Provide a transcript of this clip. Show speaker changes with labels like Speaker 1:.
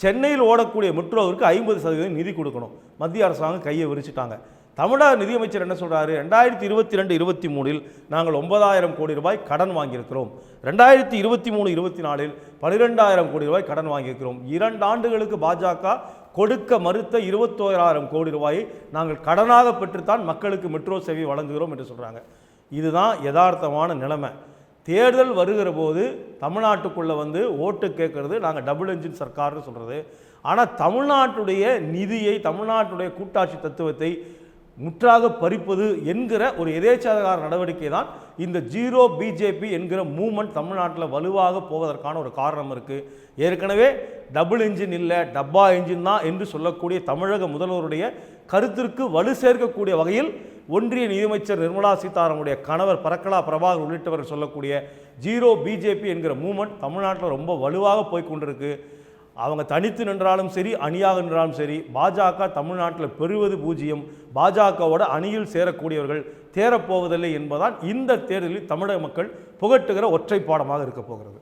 Speaker 1: சென்னையில் ஓடக்கூடிய மெட்ரோவிற்கு 50% நிதி கொடுக்கணும். மத்திய அரசாங்கம் கையை விரிச்சிட்டாங்க. தமிழக நிதியமைச்சர் என்ன சொல்கிறாரு? 2022-23 நாங்கள் 9,000 கோடி ரூபாய் கடன் வாங்கியிருக்கிறோம். 2023-24 12,000 கோடி ரூபாய் கடன் வாங்கியிருக்கிறோம். 2 ஆண்டுகளுக்கு பாஜக கொடுக்க மறுத்த 21,000 கோடி ரூபாயை நாங்கள் கடனாக பெற்றுத்தான் மக்களுக்கு மெட்ரோ சேவை வழங்குகிறோம் என்று சொல்கிறாங்க. இதுதான் யதார்த்தமான நிலைமை. தேர்தல் வருகிற போது தமிழ்நாட்டுக்குள்ளே வந்து ஓட்டு கேட்கறது நாங்கள் டபுள் என்ஜின் சர்க்கார்னு சொல்கிறது. ஆனால் தமிழ்நாட்டுடைய நிதியை, தமிழ்நாட்டுடைய கூட்டாட்சி தத்துவத்தை முற்றாக பறிப்பது என்கிற ஒரு எதேச்சாதார நடவடிக்கை தான் இந்த ஜீரோ பிஜேபி என்கிற மூவ்மெண்ட் தமிழ்நாட்டில் வலுவாக போவதற்கான ஒரு காரணம் இருக்குது. ஏற்கனவே டபுள் என்ஜின் இல்லை, டப்பா என்ஜின் தான் என்று சொல்லக்கூடிய தமிழக முதல்வருடைய கருத்திற்கு வலு சேர்க்கக்கூடிய வகையில் ஒன்றிய நிதியமைச்சர் நிர்மலா சீதாராமனுடைய கணவர் பரக்கலா பிரபாகர் உள்ளிட்டவர்கள் சொல்லக்கூடிய ஜீரோ பிஜேபி என்கிற மூவ்மெண்ட் தமிழ்நாட்டில் ரொம்ப வலுவாக போய்கொண்டிருக்கு. அவங்க தனித்து நின்றாலும் சரி, அணியாக நின்றாலும் சரி, பாஜக தமிழ்நாட்டில் பெறுவது 0. பாஜகவோட அணியில் சேரக்கூடியவர்கள் தேரப்போவதில்லை என்பதால் இந்த தேர்தலில் தமிழக மக்கள் புகட்டுகிற ஒற்றை பாடமாக இருக்க போகிறது.